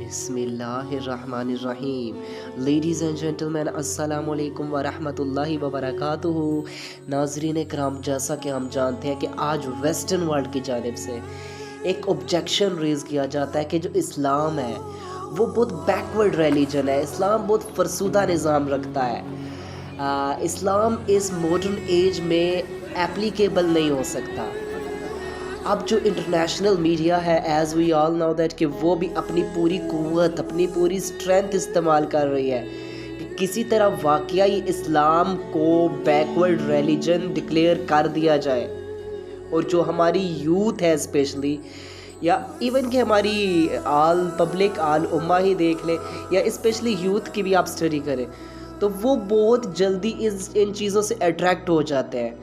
बिस्मिल्लाहिर्रहमानिर्रहीम। Ladies and gentleman, अस्सलाम वालेकुम वरहमतुल्लाहि वबरकातुहू। नाज़रीन कराम, जैसा कि हम जानते हैं कि आज वेस्टर्न वर्ल्ड की जानिब से एक ऑब्जेक्शन रेज़ किया जाता है कि जो इस्लाम है वो बहुत बैकवर्ड रिलीजन है। इस्लाम बहुत फरसुदा निज़ाम रखता है। इस्लाम इस मॉडर्न एज में एप्लीकेबल नहीं हो सकता। अब जो इंटरनेशनल मीडिया है, as we all know that, कि वो भी अपनी पूरी क़ुव्वत, अपनी पूरी स्ट्रेंथ इस्तेमाल कर रही है कि किसी तरह वाकई इस्लाम को बैकवर्ड रिलीजन डिक्लेयर कर दिया जाए। और जो हमारी यूथ है स्पेशली, या इवन कि हमारी आल पब्लिक, आल उम्मा ही देख लें, या स्पेशली यूथ की भी आप स्टडी करें, तो वो बहुत जल्दी इन चीज़ों से अट्रैक्ट हो जाते हैं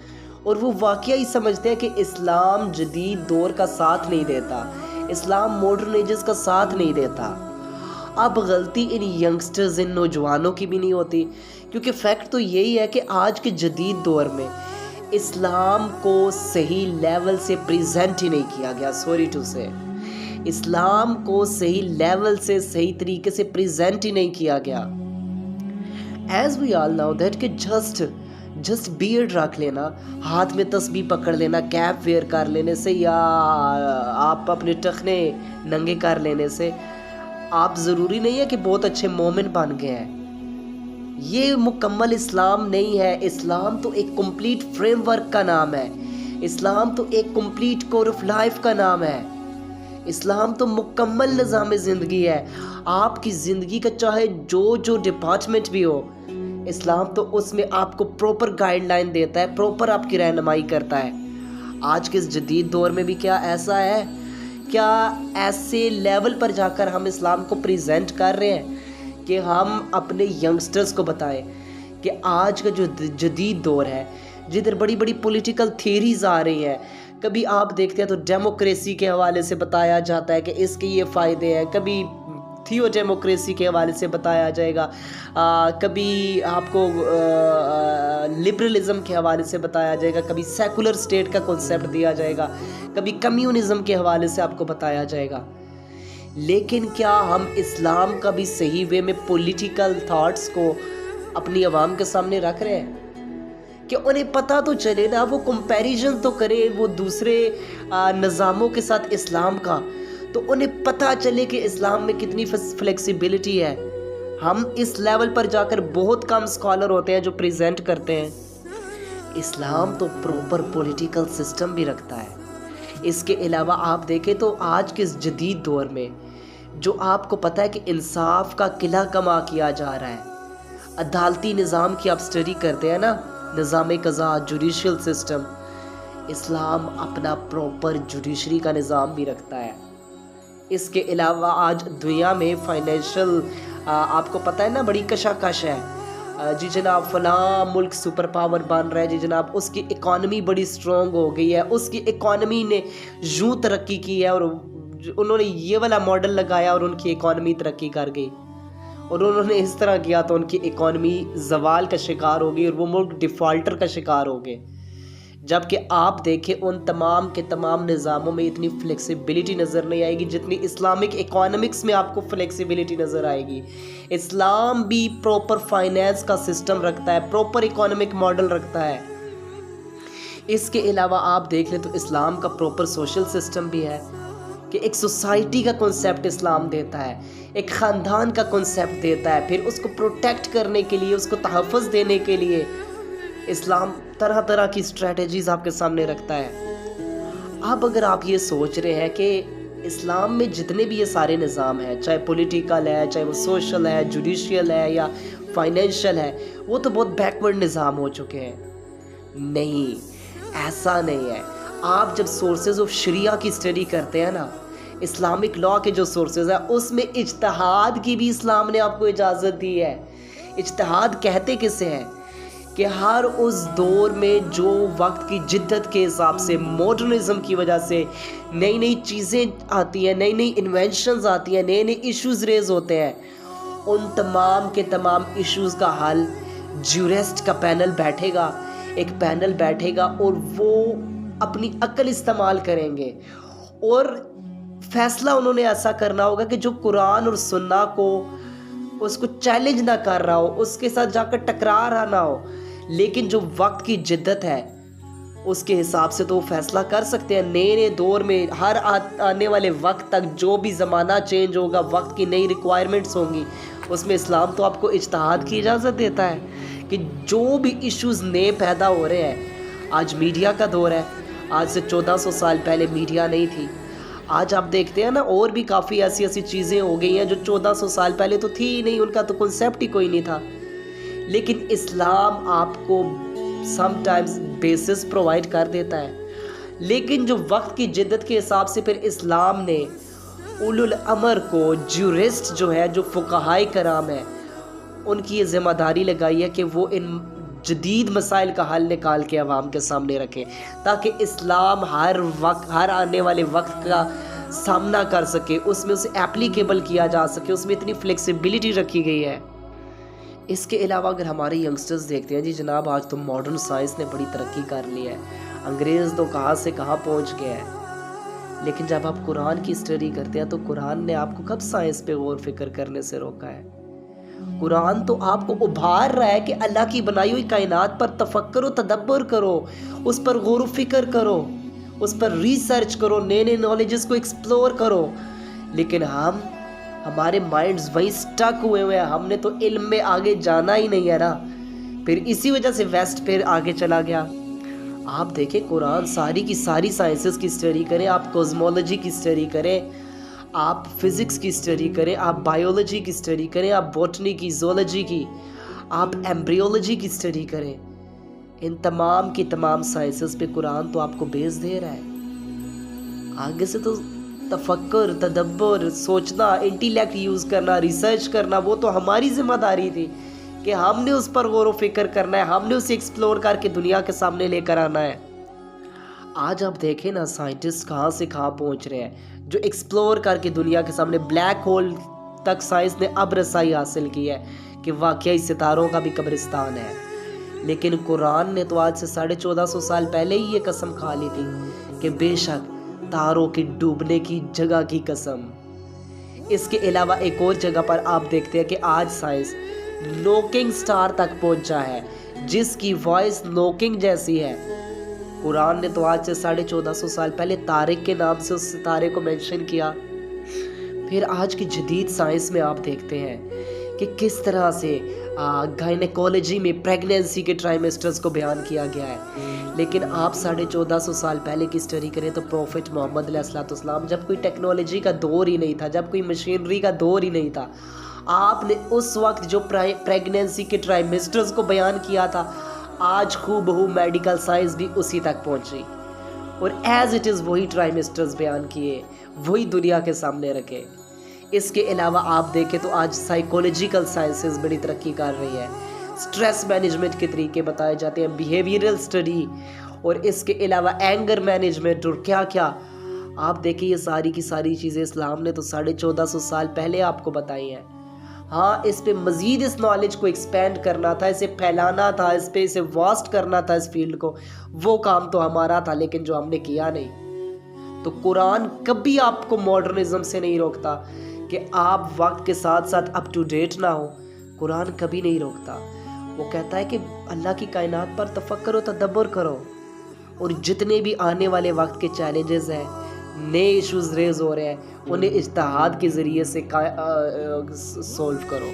और वो वाकई समझते हैं कि इस्लाम जदीद दौर का साथ नहीं देता, इस्लाम मॉडर्न एजेस का साथ नहीं देता। अब गलती इन यंगस्टर्स, इन नौजवानों की भी नहीं होती, क्योंकि फैक्ट तो यही है कि आज के जदीद दौर में इस्लाम को सही लेवल से प्रेजेंट ही नहीं किया गया। सॉरी टू से, इस्लाम को सही लेवल से, सही तरीके से प्रेजेंट ही नहीं किया गया। As we all know that कि जस्ट बियर्ड रख लेना, हाथ में तस्बीह पकड़ लेना, कैप वेयर कर लेने से, या आप अपने टखने नंगे कर लेने से आप ज़रूरी नहीं है कि बहुत अच्छे मोमिन बन गए हैं। ये मुकम्मल इस्लाम नहीं है। इस्लाम तो एक कंप्लीट फ्रेमवर्क का नाम है। इस्लाम तो एक कंप्लीट कोर ऑफ लाइफ का नाम है। इस्लाम तो मुकम्मल निज़ाम ज़िंदगी है। आपकी ज़िंदगी का चाहे जो डिपार्टमेंट भी हो, इस्लाम तो उसमें आपको प्रॉपर गाइडलाइन देता है, प्रॉपर आपकी रहनुमाई करता है। आज के इस जदीद दौर में भी क्या ऐसा है, क्या ऐसे लेवल पर जाकर हम इस्लाम को प्रेजेंट कर रहे हैं कि हम अपने यंगस्टर्स को बताएं कि आज का जो जदीद दौर है, जिधर बड़ी बड़ी पॉलिटिकल थियरीज आ रही हैं, कभी आप देखते हैं तो डेमोक्रेसी के हवाले से बताया जाता है कि इसके ये फ़ायदे हैं, कभी थियो डेमोक्रेसी के हवाले से बताया जाएगा, कभी आपको लिबरलिज़म के हवाले से बताया जाएगा, कभी सेकुलर स्टेट का कॉन्सेप्ट दिया जाएगा, कभी कम्युनिज़म के हवाले से आपको बताया जाएगा। लेकिन क्या हम इस्लाम का भी सही वे में पॉलिटिकल थॉट्स को अपनी आवाम के सामने रख रहे हैं कि उन्हें पता तो चले ना, वो कंपैरिजन तो करे वो दूसरे निज़ामों के साथ इस्लाम का, तो उन्हें पता चले कि इस्लाम में कितनी फ्लेक्सिबिलिटी है। हम इस लेवल पर जाकर बहुत कम स्कॉलर होते हैं जो प्रेजेंट करते हैं। इस्लाम तो प्रॉपर पॉलिटिकल सिस्टम भी रखता है। इसके अलावा आप देखें तो आज के इस जदीद दौर में जो आपको पता है कि इंसाफ का किला कमा किया जा रहा है, अदालती निज़ाम की आप स्टडी करते हैं ना, निज़ाम क़ज़ा, जुडिशल सिस्टम, इस्लाम अपना प्रॉपर जुडिशरी का निज़ाम भी रखता है। इसके अलावा आज दुनिया में फाइनेंशियल, आपको पता है ना, बड़ी कशाकश है। जी जनाब, फ़लाँ मुल्क सुपर पावर बन रहा है, जी जनाब उसकी इकॉनमी बड़ी स्ट्रॉन्ग हो गई है, उसकी इकॉनमी ने यूँ तरक्की की है और उन्होंने ये वाला मॉडल लगाया और उनकी इकॉनमी तरक्की कर गई, और उन्होंने इस तरह किया तो उनकी इकॉनमी ज़वाल का शिकार हो गई और वो मुल्क डिफ़ॉल्टर का शिकार हो गए। जबकि आप देखें उन तमाम के तमाम निज़ामों में इतनी फ्लेक्सिबिलिटी नज़र नहीं आएगी जितनी इस्लामिक इकोनॉमिक्स में आपको फ्लेक्सिबिलिटी नज़र आएगी। इस्लाम भी प्रॉपर फाइनेंस का सिस्टम रखता है, प्रॉपर इकोनॉमिक मॉडल रखता है। इसके अलावा आप देख लें तो इस्लाम का प्रॉपर सोशल सिस्टम भी है कि एक सोसाइटी का कॉन्सेप्ट इस्लाम देता है, एक ख़ानदान का कॉन्सेप्ट देता है, फिर उसको प्रोटेक्ट करने के लिए, उसको तहफ़्फ़ुज़ देने के लिए इस्लाम तरह तरह की स्ट्रेटजीज़ आपके सामने रखता है। अब अगर आप ये सोच रहे हैं कि इस्लाम में जितने भी ये सारे निज़ाम हैं, चाहे पॉलिटिकल है, चाहे वो सोशल है, जुडिशियल है या फाइनेंशियल है, वो तो बहुत बैकवर्ड निज़ाम हो चुके हैं। नहीं, ऐसा नहीं है। आप जब सोर्सेज ऑफ शरिया की स्टडी करते हैं ना, इस्लामिक लॉ के जो सोर्सेज हैं, उसमें इज्तिहाद की भी इस्लाम ने आपको इजाज़त दी है। इज्तिहाद कहते किसे हैं कि हर उस दौर में जो वक्त की जिद्दत के हिसाब से, मॉडर्निज़म की वजह से नई नई चीज़ें आती हैं, नई नई इन्वेंशंस आती हैं, नए नए इश्यूज़ रेज़ होते हैं, उन तमाम के तमाम इश्यूज़ का हल ज्यूरिस्ट का पैनल बैठेगा, एक पैनल बैठेगा और वो अपनी अक्ल इस्तेमाल करेंगे और फैसला उन्होंने ऐसा करना होगा कि जो कुरान और सुन्ना को उसको चैलेंज ना कर रहा हो, उसके साथ जाकर टकरा रहा ना हो, लेकिन जो वक्त की जिद्दत है उसके हिसाब से तो वो फैसला कर सकते हैं। नए नए दौर में हर आने वाले वक्त तक जो भी ज़माना चेंज होगा, वक्त की नई रिक्वायरमेंट्स होंगी, उसमें इस्लाम तो आपको इज्तिहाद की इजाज़त देता है कि जो भी इश्यूज़ नए पैदा हो रहे हैं। आज मीडिया का दौर है, आज से 1400 साल पहले मीडिया नहीं थी। आज आप देखते हैं ना, और भी काफ़ी ऐसी ऐसी चीज़ें हो गई हैं जो 1400 साल पहले तो थी ही नहीं, उनका तो कॉन्सेप्ट ही कोई नहीं था। लेकिन इस्लाम आपको समटाइम्स बेसिस प्रोवाइड कर देता है, लेकिन जो वक्त की जिद्दत के हिसाब से फिर इस्लाम ने उलुल अमर को, ज्यूरिस्ट जो है, जो फुक़हाए कराम है, उनकी ये ज़िम्मेदारी लगाई है कि वो इन जदीद मसाइल का हल निकाल के अवाम के सामने रखें, ताकि इस्लाम हर आने वाले वक्त का सामना कर सके, उसमें उसे एप्लीकेबल किया जा सके, उसमें इतनी फ्लेक्सिबिलिटी रखी गई है। इसके अलावा अगर हमारे यंगस्टर्स देखते हैं, जी जनाब आज तो मॉडर्न साइंस ने बड़ी तरक्की कर ली है, अंग्रेज़ तो कहाँ से कहाँ पहुँच गया है, लेकिन जब आप कुरान की स्टडी करते हैं तो कुरान ने आपको कब साइंस पे गौर फिक्र करने से रोका है? कुरान तो आपको उभार रहा है कि अल्लाह की बनाई हुई कायनात पर तफक्कर तदब्बर करो, उस पर गौर व फिक्र करो, उस पर रिसर्च करो, नए नए नॉलेजेस को एक्सप्लोर करो। लेकिन हमारे माइंड्स वहीं स्टक हुए हैं, हमने तो इल्म में आगे जाना ही नहीं है ना। फिर इसी वजह से वेस्ट फिर आगे चला गया। आप देखें कुरान सारी की सारी साइंसेस की स्टडी करें, आप कॉस्मोलॉजी की स्टडी करें, आप फिज़िक्स की स्टडी करें, आप बायोलॉजी की स्टडी करें, आप बॉटनी की, ज़ूलॉजी की, आप एम्ब्रियोलॉजी की स्टडी करें, इन तमाम की तमाम साइंसेस पे कुरान तो आपको बेस दे रहा है। आगे से तो तफक्कर, तदब्बर, सोचना, इंटेलेक्ट यूज़ करना, रिसर्च करना, वो तो हमारी ज़िम्मेदारी थी कि हमने उस पर गौर व फिक्र करना है, हमने उसे एक्सप्लोर करके दुनिया के सामने लेकर आना है। आज आप देखें ना, साइंटिस्ट कहाँ से कहाँ पहुँच रहे हैं, जो एक्सप्लोर करके दुनिया के सामने ब्लैक होल तक साइंस ने अब रसाई हासिल की है कि वाकई सितारों का भी कब्रिस्तान है। लेकिन कुरान ने तो आज से 1450 साल पहले ही ये कसम खा ली थी कि बेशक तारों के डूबने की जगह की कसम। इसके अलावा एक और जगह पर आप देखते हैं कि आज साइंस नोकिंग स्टार तक पहुंचा है, जिसकी वॉइस नोकिंग जैसी है। कुरान ने तो आज से 1450 साल पहले तारिक के नाम से उस सितारे को मेंशन किया। फिर आज की जदीद साइंस में आप देखते हैं कि किस तरह से गायनेकोलॉजी में प्रेगनेंसी के ट्राइमेस्टर्स को बयान किया गया है। लेकिन आप 1450 साल पहले की स्टडी करें तो प्रॉफिट मोहम्मद अलैहिस्सलाम, जब कोई टेक्नोलॉजी का दौर ही नहीं था, जब कोई मशीनरी का दौर ही नहीं था, आपने उस वक्त जो प्रेगनेंसी के ट्राइमेस्टर्स को बयान किया था, आज खूबहू मेडिकल साइंस भी उसी तक पहुंची और एज इट इज़ वही ट्राइमेस्टर्स बयान किए, वही दुनिया के सामने रखे। इसके अलावा आप देखें तो आज साइकोलॉजिकल साइंसेस बड़ी तरक्की कर रही है, स्ट्रेस मैनेजमेंट के तरीके बताए जाते हैं, बिहेवियरल स्टडी, और इसके अलावा एंगर मैनेजमेंट और क्या क्या। आप देखिए ये सारी की सारी चीज़ें इस्लाम ने तो 1450 साल पहले आपको बताई हैं। हाँ, इस पे मज़ीद इस नॉलेज को एक्सपेंड करना था, इसे फैलाना था, इसे वास्ट करना था इस फील्ड को, वो काम तो हमारा था, लेकिन जो हमने किया नहीं। तो कुरान कभी आपको मॉडर्निज्म से नहीं रोकता कि आप वक्त के साथ साथ अप टू डेट ना हो। कुरान कभी नहीं रोकता, वो कहता है कि अल्लाह की कायनात पर तफक्कर और तदब्बर करो, और जितने भी आने वाले वक्त के चैलेंजेस हैं, नए इश्यूज रेज हो रहे हैं, उन्हें इज्तिहाद के ज़रिए से सॉल्व करो।